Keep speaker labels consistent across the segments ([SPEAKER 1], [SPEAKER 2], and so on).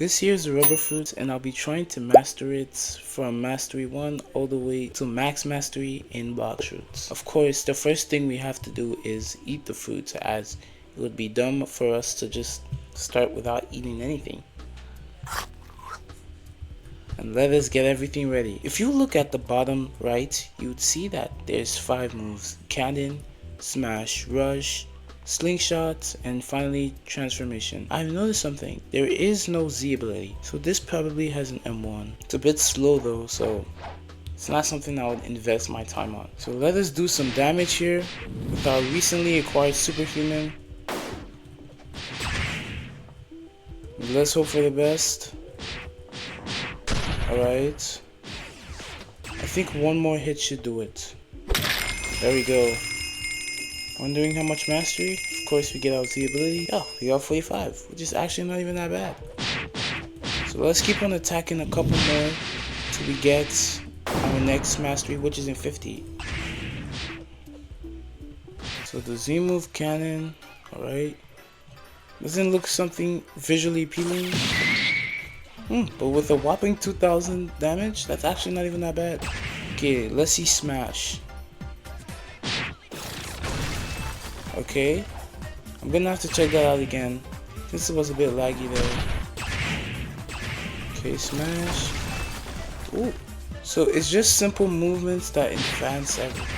[SPEAKER 1] This here is the rubber fruit, and I'll be trying to master it from mastery 1 all the way to max mastery in BLOX fruits. Of course, the first thing we have to do is eat the fruit, as it would be dumb for us to just start without eating anything. And let us get everything ready. If you look at the bottom right, you would see that there's 5 moves: cannon, smash, rush, slingshot, and finally transformation. I've noticed something: there is no Z ability, so this probably has an M1. It's a bit slow though, so it's not something I would invest my time on. So let us do some damage here with our recently acquired superhuman. Let's hope for the best. Alright, I think one more hit should do it. There we go. Wondering how much mastery? Of course we get our Z ability. Oh, we got 45, which is actually not even that bad. So let's keep on attacking a couple more till we get our next mastery, which is in 50. So the Z move cannon, alright. Doesn't look something visually appealing. But with a whopping 2000 damage, that's actually not even that bad. Okay, let's see smash. Okay, I'm gonna have to check that out again, since it was a bit laggy there. Okay, smash. Ooh, so it's just simple movements that advance everything.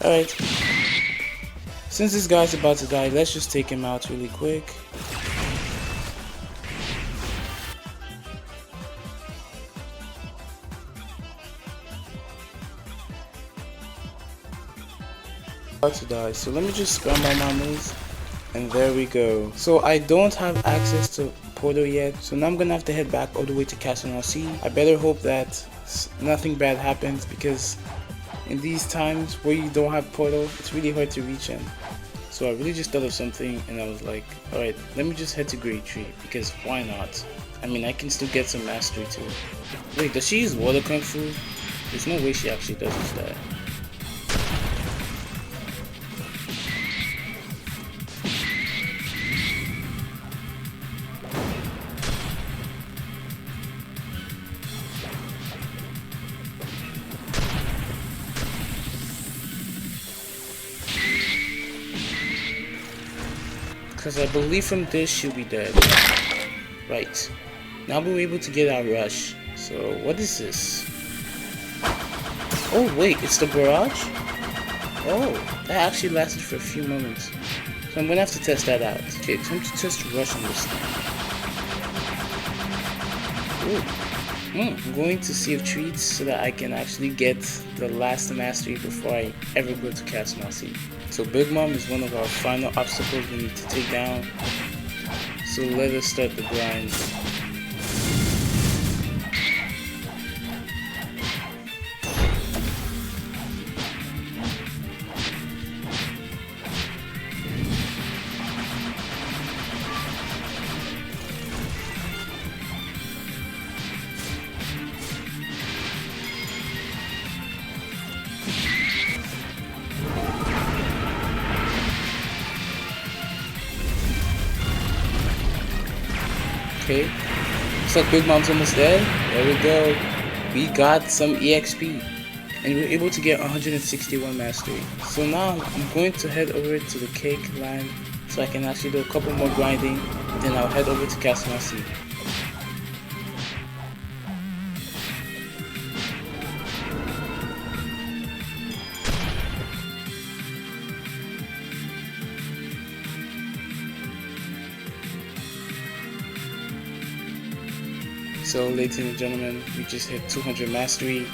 [SPEAKER 1] Alright, since this guy's about to die, let's just take him out really quick. To die, so let me just spam all my moves, and there we go. So I don't have access to portal yet, so now I'm gonna have to head back all the way to Castle LC. I better hope that nothing bad happens, because in these times where you don't have portal, it's really hard to reach him. So I really just thought of something, and I was like, alright, let me just head to Great Tree, because why not? I mean, I can still get some mastery too. Wait, does she use water kung fu? There's no way she actually does use that. Because I believe from this she'll be dead. Right. Now we're able to get our rush. So what is this? Oh wait, it's the barrage? Oh, that actually lasted for a few moments. So I'm gonna have to test that out. Okay, time to test rush on this thing. Ooh. I'm going to Save Treats so that I can actually get the last mastery before I ever go to Castle LC. So Big Mom is one of our final obstacles we need to take down. So let us start the grind. Okay, looks like Big Mom's almost dead. There we go. We got some EXP, and we were able to get 161 mastery. So now I'm going to head over to the cake line so I can actually do a couple more grinding, and then I'll head over to Castle LC. So ladies and gentlemen, we just hit 200 mastery.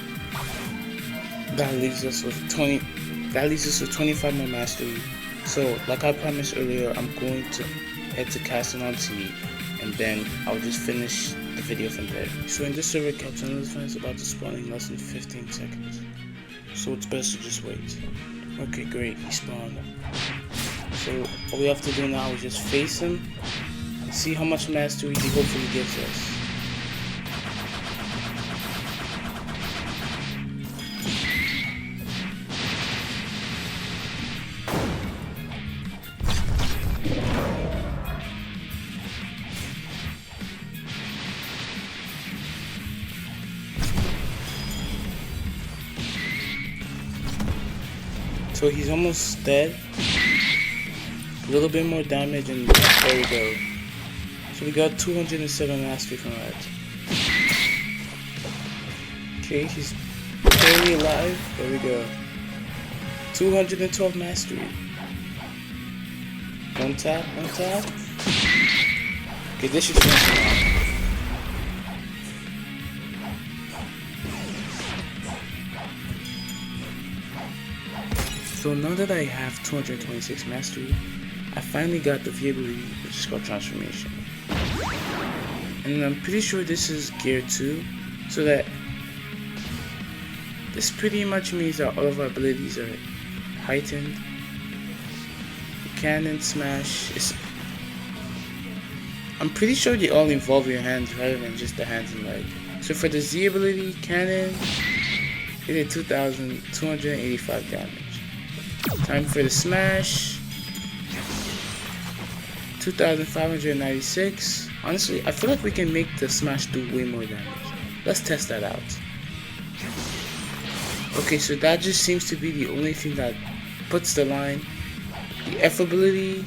[SPEAKER 1] That leaves us with 25 more mastery. So like I promised earlier, I'm going to head to Castle LC, and then I'll just finish the video from there. So in this server, Captain Elephant is about to spawn in less than 15 seconds. So it's best to just wait. Okay, great, he spawned. So all we have to do now is just face him and see how much mastery he hopefully gives us. So he's almost dead. A little bit more damage and there we go. So we got 207 mastery from that. Okay, he's barely alive. There we go. 212 mastery. One tap, one tap. Okay, this should finish him off. So now that I have 226 mastery, I finally got the V ability, which is called transformation. And I'm pretty sure this is gear 2, so that this pretty much means that all of our abilities are heightened. The cannon smash is, I'm pretty sure they all involve your hands rather than just the hands and leg. So for the Z ability, cannon, it did 2,285 damage. Time for the smash, 2,596. Honestly, I feel like we can make the smash do way more damage. Let's test that out. Okay, so that just seems to be the only thing that puts the line. The F ability.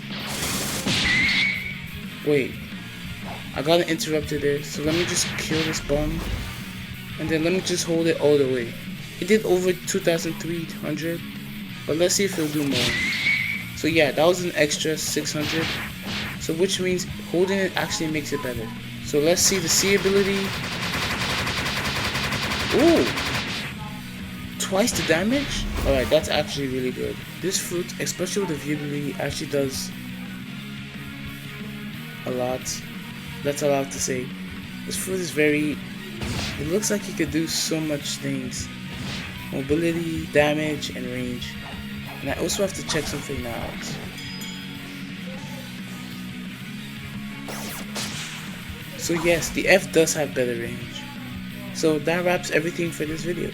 [SPEAKER 1] Wait, I got interrupted there, so let me just kill this bomb. And then let me just hold it all the way. It did over 2,300. But let's see if it'll do more. So yeah, that was an extra 600. So which means holding it actually makes it better. So let's see the C ability. Ooh! Twice the damage? Alright, that's actually really good. This fruit, especially with the V ability, actually does a lot. That's all I have to say. This fruit is very... It looks like it could do so much things. Mobility, damage, and range. And I also have to check something out. So yes, the F does have better range. So that wraps everything for this video.